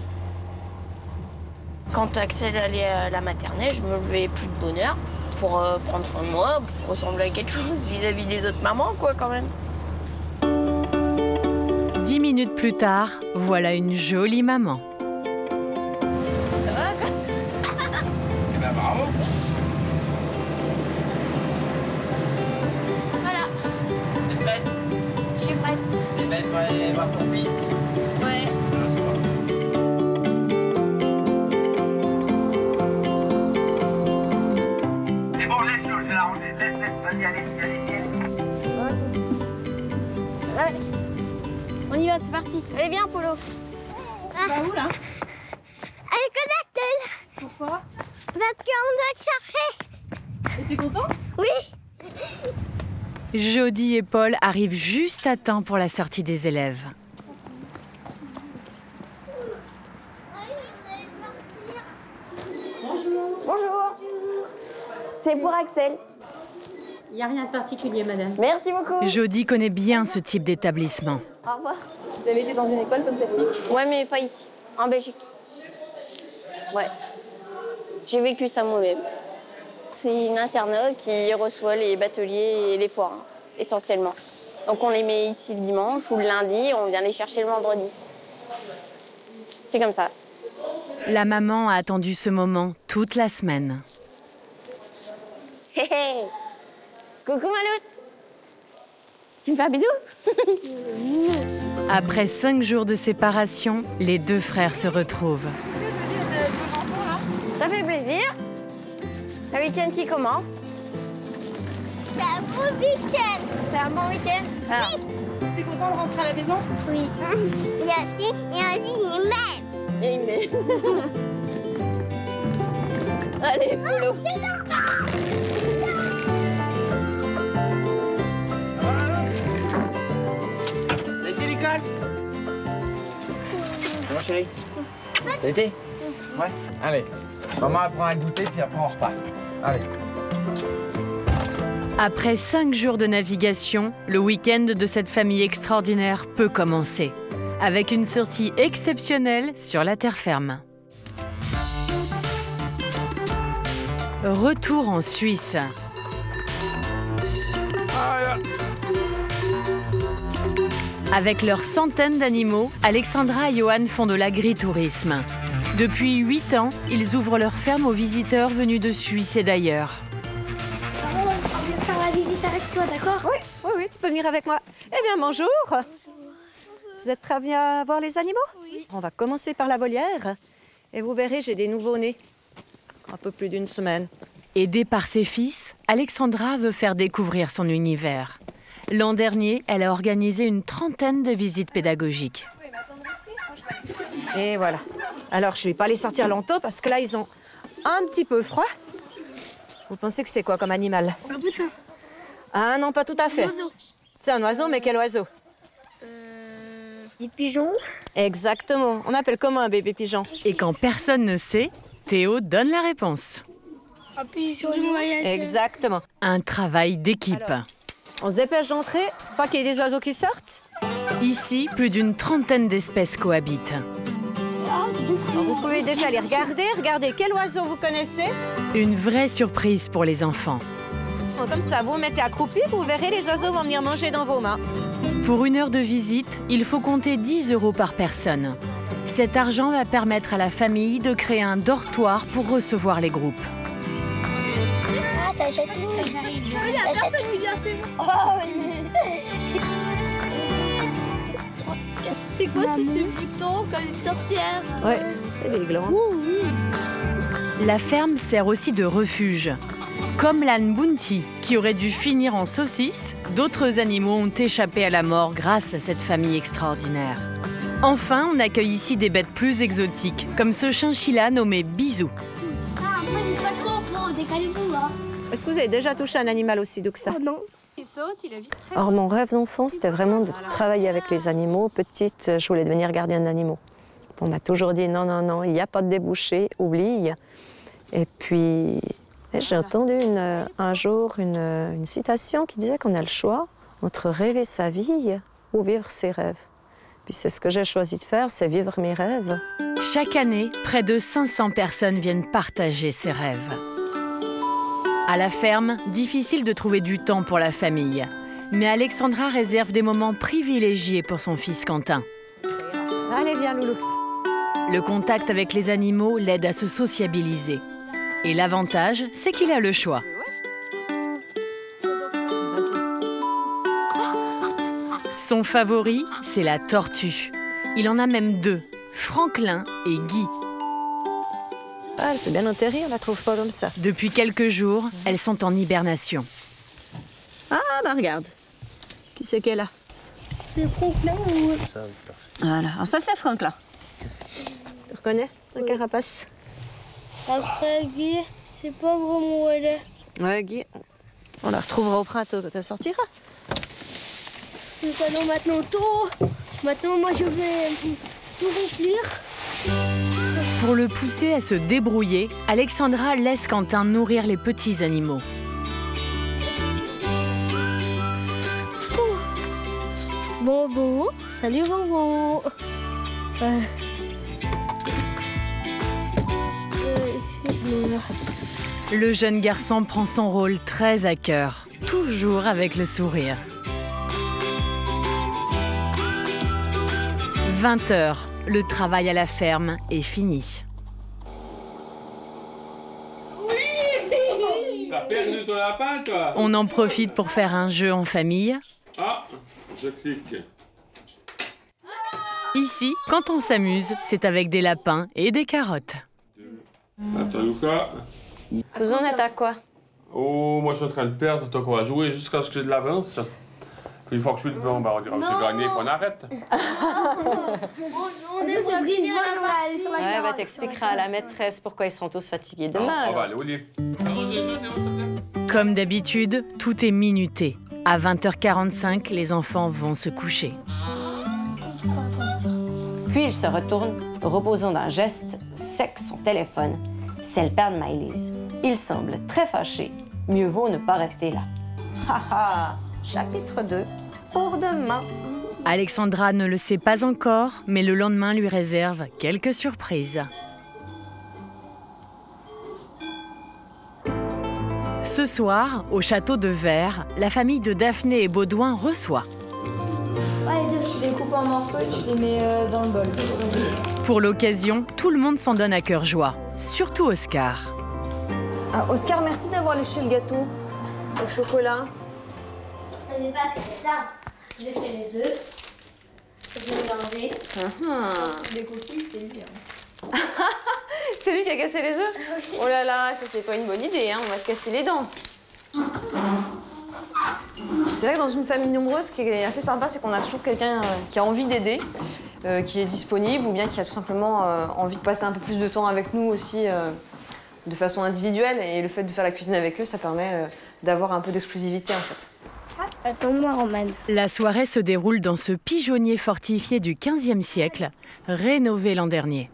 Quand Axel allait à la maternelle, je me levais plus de bonne heure pour prendre soin de moi, pour ressembler à quelque chose vis-à-vis des autres mamans, quoi, quand même. 10 minutes plus tard, voilà une jolie maman. Bravo. Voilà. T'es prête? Je suis prête. T'es belle pour aller voir ton fils? Ouais. Voilà, c'est bon. C'est bon, laisse-le, je vais l'arranger. Laisse, vas-y, allez. Ouais. On y va, c'est parti. Allez, viens, Polo. Bah où, là? Elle est connectée. Pourquoi? Parce qu'on doit te chercher. Et t'es content? Oui. Jody et Paul arrivent juste à temps pour la sortie des élèves. Bonjour. Bonjour. C'est pour Axel. Il n'y a rien de particulier, madame. Merci beaucoup. Jody connaît bien ce type d'établissement. Au revoir. Vous avez été dans une école comme celle-ci? Ouais, mais pas ici. En Belgique. Ouais. J'ai vécu ça moi-même. C'est une internat qui reçoit les bateliers et les forains, essentiellement. Donc on les met ici le dimanche ou le lundi et on vient les chercher le vendredi. C'est comme ça. La maman a attendu ce moment toute la semaine. Hé hé. Coucou Maloute. Tu me fais un bidou? Après 5 jours de séparation, les deux frères se retrouvent. Ça fait plaisir. Le week-end qui commence. C'est un bon week-end. C'est un bon week-end? Oui. T'es content de rentrer à la maison? Oui. Il y a dit il m'aime. Il m'aime. Allez, Polo. T'as été à l'école? C'est bon, chérie? T'as été? Ouais. Allez. Maman, elle prend un goûter, puis après on repart. Allez. Après 5 jours de navigation, le week-end de cette famille extraordinaire peut commencer, avec une sortie exceptionnelle sur la terre ferme. Retour en Suisse. Avec leurs centaines d'animaux, Alexandra et Johan font de l'agritourisme. Depuis 8 ans, ils ouvrent leur ferme aux visiteurs venus de Suisse et d'ailleurs. On va faire la visite avec toi, d'accord? Oui, tu peux venir avec moi. Eh bien, bonjour. Vous êtes prêts à venir voir les animaux? Oui. On va commencer par la volière. Et vous verrez, j'ai des nouveau-nés. Un peu plus d'1 semaine. Aidée par ses fils, Alexandra veut faire découvrir son univers. L'an dernier, elle a organisé une 30aine de visites pédagogiques. Et voilà. Alors, je ne vais pas les sortir longtemps parce que là, ils ont un petit peu froid. Vous pensez que c'est quoi comme animal? Un poussin. Ah non, pas tout à fait. C'est un oiseau, mais quel oiseau? Des pigeons. Exactement. On appelle comment un bébé pigeon? Et quand personne ne sait, Théo donne la réponse. Un pigeon voyageur. Exactement. Un travail d'équipe. On se dépêche d'entrer, pas qu'il y ait des oiseaux qui sortent. Ici, plus d'une 30aine d'espèces cohabitent. Alors, vous pouvez déjà les regarder. Regardez quel oiseau vous connaissez. Une vraie surprise pour les enfants. Bon, comme ça, vous vous mettez accroupi, vous verrez, les oiseaux vont venir manger dans vos mains. Pour 1 heure de visite, il faut compter 10 € par personne. Cet argent va permettre à la famille de créer un dortoir pour recevoir les groupes. Ah, ça jette tout. C'est quoi tous ces boutons comme une sorcière? Ouais, c'est des glands. La ferme sert aussi de refuge. Comme l'âne Bounty, qui aurait dû finir en saucisse, d'autres animaux ont échappé à la mort grâce à cette famille extraordinaire. Enfin, on accueille ici des bêtes plus exotiques, comme ce chinchilla nommé Bisou. Ah, moi, j'ai pas trop pour des calibous, hein. Est-ce que vous avez déjà touché un animal aussi doux que ça? Non. Il saute, il est vite très... Or, mon rêve d'enfant, c'était vraiment de travailler avec les animaux. Petite, je voulais devenir gardienne d'animaux. On m'a toujours dit non, non, non, il n'y a pas de débouché, oublie. Et puis, j'ai entendu un jour une citation qui disait qu'on a le choix entre rêver sa vie ou vivre ses rêves. Puis c'est ce que j'ai choisi de faire, c'est vivre mes rêves. Chaque année, près de 500 personnes viennent partager ces rêves. À la ferme, difficile de trouver du temps pour la famille. Mais Alexandra réserve des moments privilégiés pour son fils Quentin. Allez, viens, Loulou. Le contact avec les animaux l'aide à se sociabiliser. Et l'avantage, c'est qu'il a le choix. Son favori, c'est la tortue. Il en a même 2, Franklin et Guy. Ah, elle s'est bien enterrée, on la trouve pas comme ça. Depuis quelques jours, elles sont en hibernation. Ah, bah regarde. Qui c'est qu'elle a? C'est Franklin ou... Ça, oui, parfait. Voilà, alors ça c'est Franklin. Tu reconnais la carapace? Après Guy, c'est pas vraiment où elle est. Ouais, Guy, on la retrouvera au printemps quand elle sortira. Nous allons maintenant tout. Maintenant, moi, je vais tout remplir. Pour le pousser à se débrouiller, Alexandra laisse Quentin nourrir les petits animaux. Bonbon, salut Bonbon. Le jeune garçon prend son rôle très à cœur, toujours avec le sourire. 20 h, le travail à la ferme est fini. T'as perdu ton lapin, toi? On en profite pour faire un jeu en famille. Ah, je clique. Ici, quand on s'amuse, c'est avec des lapins et des carottes. Attends, Lucas. Vous en êtes à quoi? Oh, moi je suis en train de perdre, donc on va jouer jusqu'à ce que j'ai de l'avance. Puis une fois que je suis devant, bah, on dira que j'ai gagné et qu'on arrête. On est fatigués, Ouais, bah t'expliqueras à la maîtresse pourquoi ils sont tous fatigués demain. On va aller au lit. Comme d'habitude, tout est minuté. À 20 h 45, les enfants vont se coucher. Puis il se retourne, reposant d'un geste sec son téléphone. c'est le père de Maëlys. Il semble très fâché. Mieux vaut ne pas rester là. Haha, chapitre 2, pour demain. Alexandra ne le sait pas encore, mais le lendemain lui réserve quelques surprises. Ce soir, au château de Vers, la famille de Daphné et Baudouin reçoit. Allez, tu les coupes en morceaux et tu les mets dans le bol. Pour l'occasion, tout le monde s'en donne à cœur joie, surtout Oscar. Ah, Oscar, merci d'avoir léché le gâteau au chocolat. Je n'ai pas fait ça. J'ai fait les œufs. J'ai mélangé. Les coquilles, c'est lui. C'est lui qui a cassé les œufs? Oh là là, ça c'est pas une bonne idée, hein. On va se casser les dents. C'est vrai que dans une famille nombreuse, ce qui est assez sympa, c'est qu'on a toujours quelqu'un qui a envie d'aider, qui est disponible, ou bien qui a tout simplement envie de passer un peu plus de temps avec nous aussi, de façon individuelle. Et le fait de faire la cuisine avec eux, ça permet d'avoir un peu d'exclusivité en fait. Attends-moi, Roman. La soirée se déroule dans ce pigeonnier fortifié du XVe siècle, rénové l'an dernier.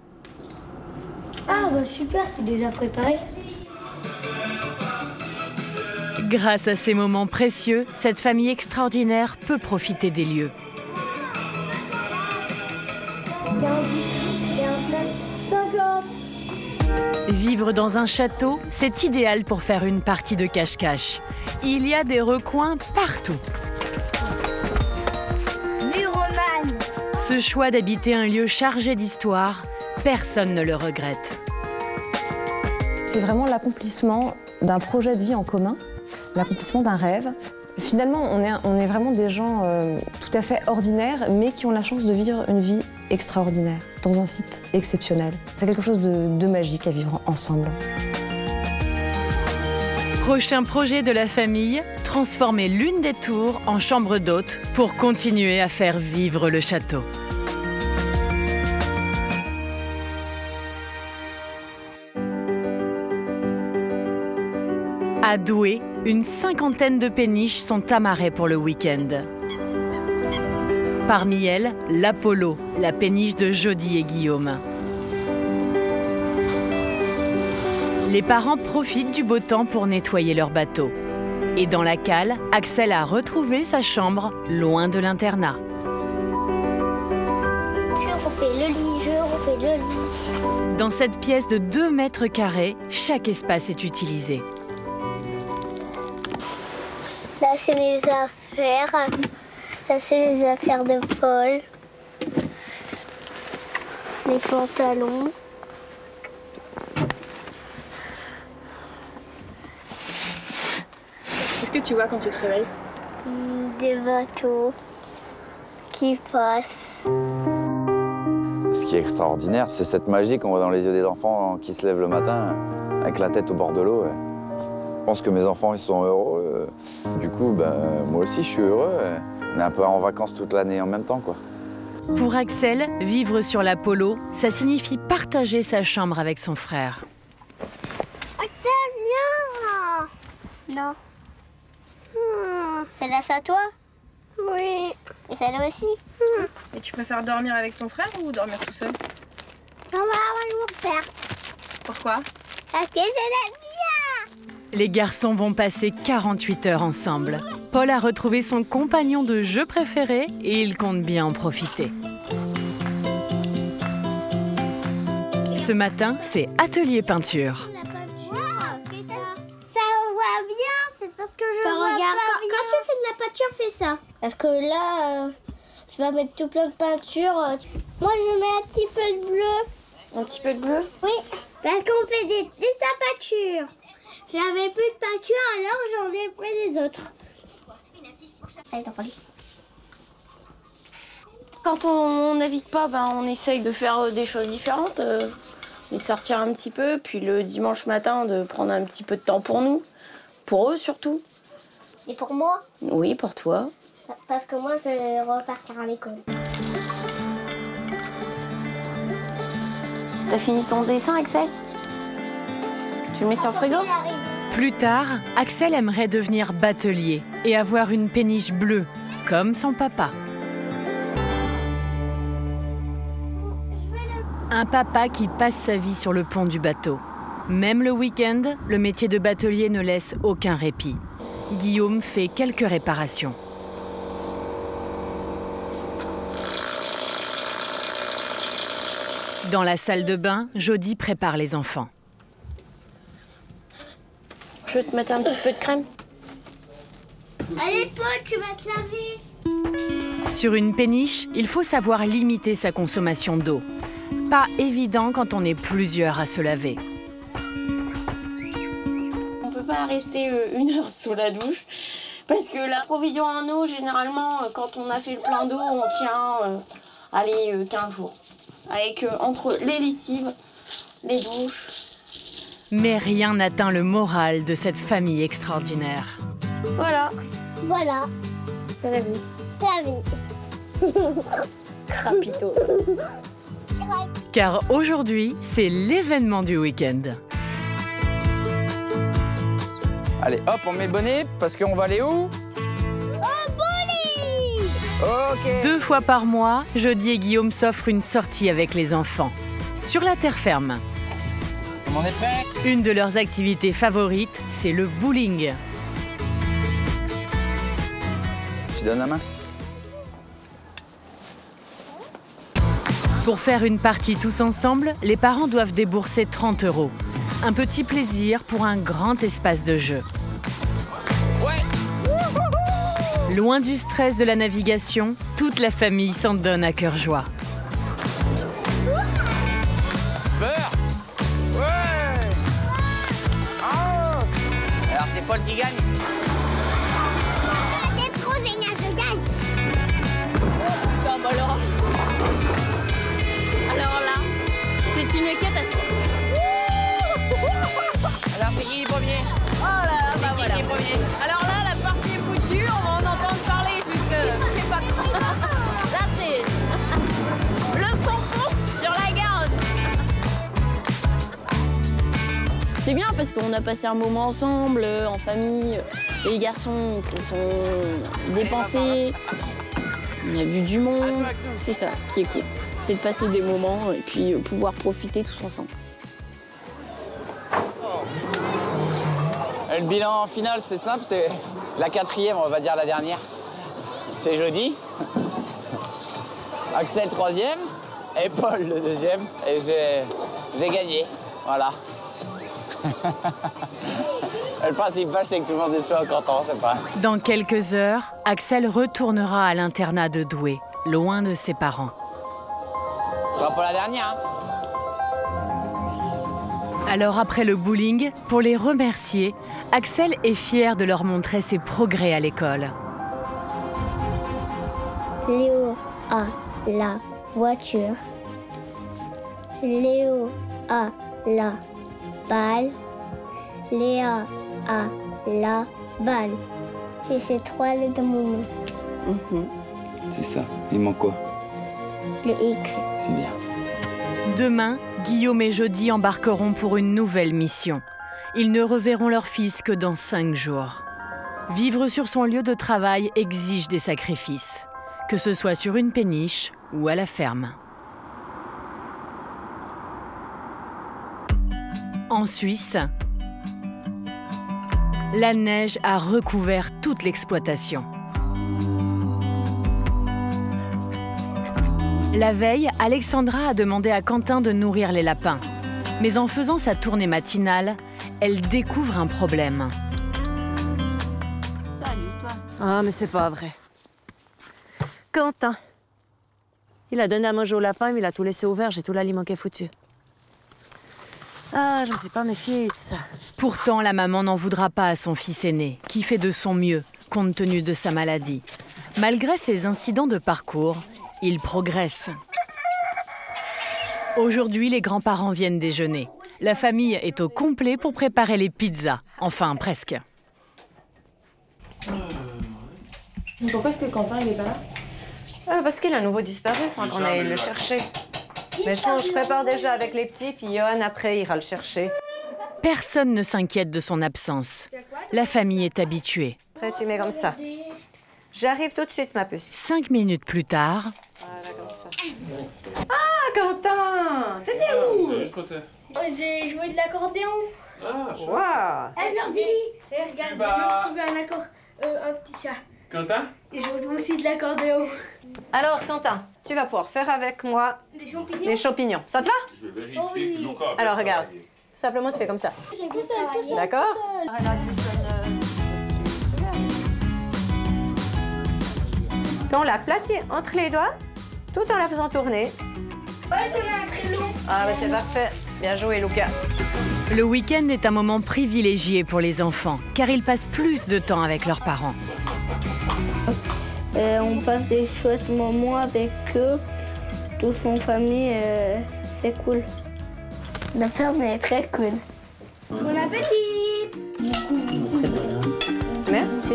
Ah bah super, c'est déjà préparé. Grâce à ces moments précieux, cette famille extraordinaire peut profiter des lieux. 48, 49, 50. Vivre dans un château, c'est idéal pour faire une partie de cache-cache. Il y a des recoins partout. Oui, Roman. Ce choix d'habiter un lieu chargé d'histoire, personne ne le regrette. C'est vraiment l'accomplissement d'un projet de vie en commun, l'accomplissement d'un rêve. Finalement, on est vraiment des gens tout à fait ordinaires, mais qui ont la chance de vivre une vie extraordinaire, dans un site exceptionnel. C'est quelque chose de magique à vivre ensemble. Prochain projet de la famille, transformer l'une des tours en chambre d'hôte pour continuer à faire vivre le château. À Douai, une cinquantaine de péniches sont amarrées pour le week-end. Parmi elles, l'Apollo, la péniche de Jody et Guillaume. Les parents profitent du beau temps pour nettoyer leur bateau. Et dans la cale, Axel a retrouvé sa chambre, loin de l'internat. Je refais le lit, je refais le lit. Dans cette pièce de 2 mètres carrés, chaque espace est utilisé. Là, c'est mes affaires. Là, c'est les affaires de Paul. Les pantalons. Qu'est-ce que tu vois quand tu te réveilles? Des bateaux qui passent. Ce qui est extraordinaire, c'est cette magie qu'on voit dans les yeux des enfants qui se lèvent le matin avec la tête au bord de l'eau. Je pense que mes enfants ils sont heureux. Du coup, moi aussi je suis heureux. On est un peu en vacances toute l'année en même temps, quoi. Pour Axel, vivre sur l'Apollo, ça signifie partager sa chambre avec son frère. Axel, viens! Non. Celle-là, c'est à toi? Oui. Et celle-là aussi? Et tu préfères dormir avec ton frère ou dormir tout seul? On va avoir mon frère. Pourquoi? Parce que c'est la bien! Les garçons vont passer 48 heures ensemble. Paul a retrouvé son compagnon de jeu préféré et il compte bien en profiter. Ce matin, c'est atelier peinture. Ça voit bien, c'est parce que je vois regarde, pas bien. quand tu fais de la peinture, fais ça. Parce que là, tu vas mettre tout plein de peinture. Moi, je mets un petit peu de bleu. Un petit peu de bleu? Oui, parce qu'on fait des peintures. J'avais plus de peinture, alors j'en ai pris les autres. Allez, t'en parles. Quand on navigue pas, on essaye de faire des choses différentes, de sortir un petit peu, puis le dimanche matin de prendre un petit peu de temps pour nous, pour eux surtout. Et pour moi? Oui, pour toi. Parce que moi, je vais repartir à l'école. T'as fini ton dessin, Axel? Tu le mets sur le frigo? Plus tard, Axel aimerait devenir batelier et avoir une péniche bleue, comme son papa. Un papa qui passe sa vie sur le pont du bateau. Même le week-end, le métier de batelier ne laisse aucun répit. Guillaume fait quelques réparations. Dans la salle de bain, Jody prépare les enfants. Je vais te mettre un petit peu de crème. Allez, Paul, tu vas te laver. Sur une péniche, il faut savoir limiter sa consommation d'eau. Pas évident quand on est plusieurs à se laver. On peut pas rester 1 heure sous la douche parce que la provision en eau, généralement, quand on a fait le plein d'eau, on tient 15 jours. Avec entre les lessives, les douches. Mais rien n'atteint le moral de cette famille extraordinaire. Voilà. Voilà. C'est la vie. C'est la vie. Rapito. Car aujourd'hui, c'est l'événement du week-end. Allez, hop, on met le bonnet parce qu'on va aller où? Au bowling. Ok. 2 fois par mois, Jody et Guillaume s'offrent une sortie avec les enfants. Sur la terre ferme. On est prêt? Une de leurs activités favorites, c'est le bowling. Tu donnes la main? Pour faire une partie tous ensemble, les parents doivent débourser 30 €. Un petit plaisir pour un grand espace de jeu. Loin du stress de la navigation, toute la famille s'en donne à cœur joie. Spur. Ouais. Oh. Alors c'est Paul qui gagne. C'est trop génial, je gagne. Non, bah alors là, c'est une catastrophe. Alors c'est qui les premiers? Oh là là, bah voilà. Qui les premiers? Alors là, la partie est foutue, on va en entendre parler jusque je sais pas quand. Là, c'est le pompon sur la garde. C'est bien parce qu'on a passé un moment ensemble, en famille. Les garçons, ils se sont dépensés. On a vu du monde. C'est ça qui est cool. C'est de passer des moments et puis pouvoir profiter tous ensemble. Le bilan final, c'est simple, c'est la 4e, on va dire la dernière. C'est Jody. Axel 3e et Paul le 2e. Et j'ai gagné, voilà. Le principal, c'est que tout le monde soit content, c'est pas... Dans quelques heures, Axel retournera à l'internat de Douai, loin de ses parents. Ce sera pas la dernière, hein. Alors après le bowling, pour les remercier, Axel est fier de leur montrer ses progrès à l'école. Léo a la voiture. Léo a la balle. Léa a la balle. C'est ces 3 lettres de mon nom. C'est ça. Il manque quoi? Le X. C'est bien. Demain, Guillaume et Jody embarqueront pour une nouvelle mission. Ils ne reverront leur fils que dans 5 jours. Vivre sur son lieu de travail exige des sacrifices, que ce soit sur une péniche ou à la ferme. En Suisse, la neige a recouvert toute l'exploitation. La veille, Alexandra a demandé à Quentin de nourrir les lapins. Mais en faisant sa tournée matinale, elle découvre un problème. Salut, toi. Ah, mais c'est pas vrai. Quentin. Il a donné à manger au lapin, mais il a tout laissé ouvert. J'ai tout l'aliment qui est foutu. Ah, je ne suis pas méfiée de ça. Pourtant, la maman n'en voudra pas à son fils aîné, qui fait de son mieux, compte tenu de sa maladie. Malgré ses incidents de parcours, il progresse. Aujourd'hui, les grands-parents viennent déjeuner. La famille est au complet pour préparer les pizzas. Enfin, presque. Pourquoi est-ce que Quentin, il est pas là? Parce qu'il a à nouveau disparu, il faudra qu'on aille le chercher. Mais je prépare déjà avec les petits, puis Johan, après, ira le chercher. Personne ne s'inquiète de son absence. La famille est habituée. Après, tu mets comme ça. J'arrive tout de suite, ma puce. 5 minutes plus tard... Voilà, comme ça. Ah, Quentin! T'étais où? côté? J'ai joué de l'accordéon. Ah, chouette. Waouh! Eh, je leur dis, regarde, j'ai même trouvé un petit chat. Quentin? Et je joue aussi de l'accordéon. Alors, Quentin, tu vas pouvoir faire avec moi Des champignons? les champignons. Ça te va? Je vais vérifier que Luca a bien Alors, regarde. travaillé. Tout simplement, tu fais comme ça. J'ai que ça, D'accord? Quand on l'aplatit entre les doigts, tout en la faisant tourner. Ouais, c'est un très long. Ah, bah c'est parfait. Bien joué, Luca. Le week-end est un moment privilégié pour les enfants, car ils passent plus de temps avec leurs parents. On passe des chouettes moments avec eux, tous en famille, c'est cool. La ferme est très cool. Bon appétit! Merci.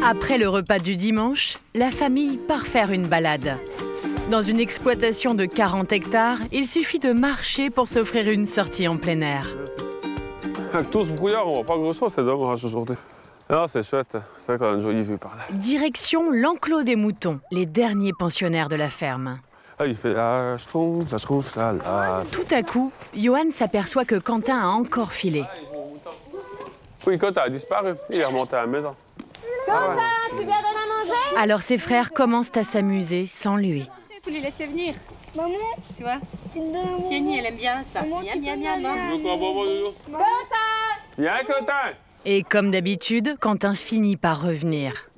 Après le repas du dimanche, la famille part faire une balade. Dans une exploitation de 40 hectares, il suffit de marcher pour s'offrir une sortie en plein air. Avec tout ce brouillard, on voit pas grand-chose, c'est dommage aujourd'hui. Ah, c'est chouette, c'est vrai qu'on a une jolie vue par là. Direction l'enclos des moutons, les derniers pensionnaires de la ferme. Ah, il fait la schtroumpf, la... Tout à coup, Johan s'aperçoit que Quentin a encore filé. Oui, Quentin a disparu, il est remonté à la maison. Quentin, tu viens donner à manger? Alors ses frères commencent à s'amuser sans lui. Faut les laisser venir. Maman, Tu vois, tu me donnes un moment? Kenny, elle aime bien ça. Miam, miam, miam. Quentin! Viens, Quentin! Et comme d'habitude, Quentin finit par revenir.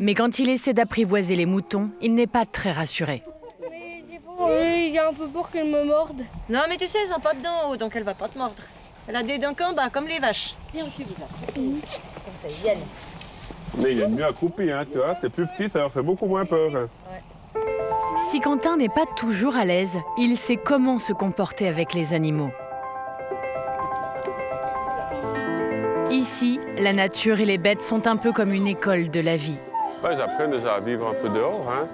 Mais quand il essaie d'apprivoiser les moutons, il n'est pas très rassuré. Mais j'ai un peu peur qu'elle me morde. Non, mais tu sais, elles n'ont pas de dents en haut, donc elle va pas te mordre. Elle a des dents en bas, comme les vaches. Viens aussi, vous ça. Comme ça, ils viennent. Mais il est mieux accroupi, hein, tu vois. T'es plus petit, ça leur fait beaucoup moins peur. Ouais. Si Quentin n'est pas toujours à l'aise, il sait comment se comporter avec les animaux. Ici, la nature et les bêtes sont un peu comme une école de la vie. Ouais, ils apprennent déjà à vivre un peu dehors, hein.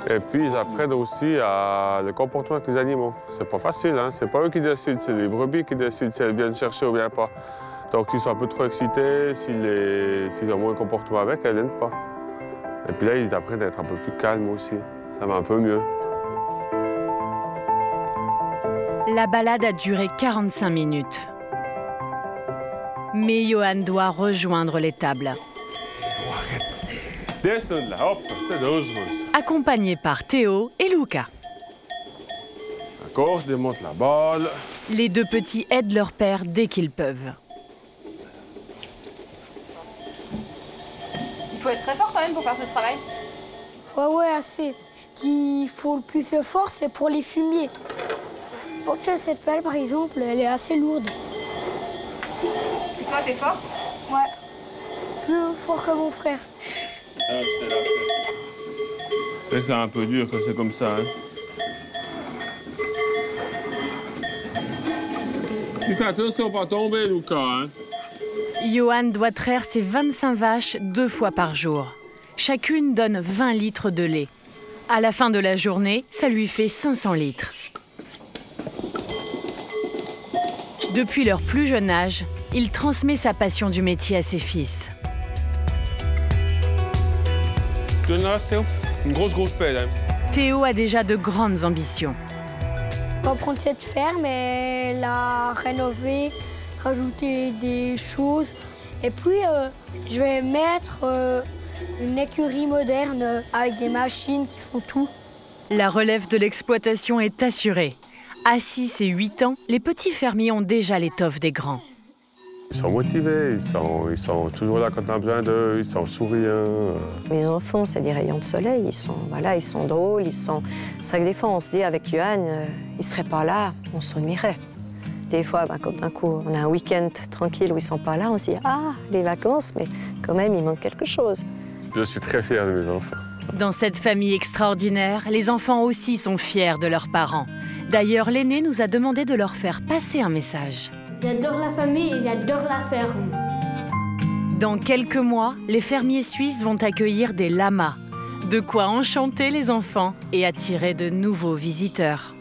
Et puis ils apprennent aussi le comportement avec les animaux. C'est pas facile, hein. C'est pas eux qui décident, c'est les brebis qui décident si elles viennent chercher ou bien pas. Donc s'ils sont un peu trop excités, s'ils ont moins de comportement avec, elles viennent pas. Et puis là, ils apprennent à être un peu plus calmes aussi. Ça va un peu mieux. La balade a duré 45 minutes. Mais Johan doit rejoindre l'étable. Oh, arrête. Descends là, hop, c'est dangereux. Accompagné par Théo et Luca. D'accord, je démonte la balle. Les deux petits aident leur père dès qu'ils peuvent. Il faut être très fort quand même pour faire ce travail. Ouais, assez. Ce qu'il faut le plus fort, c'est pour les fumiers. Pour que cette pelle, par exemple, elle est assez lourde. Et toi, t'es fort? Ouais. Plus fort que mon frère. Ah, j'étais là. C'est un peu dur quand c'est comme ça, hein. Tu fais attention pas tomber, Luca, hein. Johan doit traire ses 25 vaches 2 fois par jour. Chacune donne 20 litres de lait. À la fin de la journée, ça lui fait 500 litres. Depuis leur plus jeune âge, il transmet sa passion du métier à ses fils. Tu en as, Théo? Une grosse pelle, hein. Théo a déjà de grandes ambitions. On va prendre cette ferme et la rénover, rajouter des choses. Et puis, je vais mettre une écurie moderne avec des machines qui font tout. La relève de l'exploitation est assurée. À 6 et 8 ans, les petits fermiers ont déjà l'étoffe des grands. Ils sont motivés, ils sont toujours là quand on a besoin d'eux, ils sont souriants. Mes enfants, c'est des rayons de soleil. Ils sont drôles, C'est vrai que des fois, on se dit avec Johan, il ne serait pas là, on s'ennuierait. Des fois, comme d'un coup, on a un week-end tranquille où ils ne sont pas là, on se dit « Ah, les vacances, mais quand même, il manque quelque chose. » Je suis très fier de mes enfants. Dans cette famille extraordinaire, les enfants aussi sont fiers de leurs parents. D'ailleurs, l'aîné nous a demandé de leur faire passer un message. J'adore la famille et j'adore la ferme. Dans quelques mois, les fermiers suisses vont accueillir des lamas. De quoi enchanter les enfants et attirer de nouveaux visiteurs.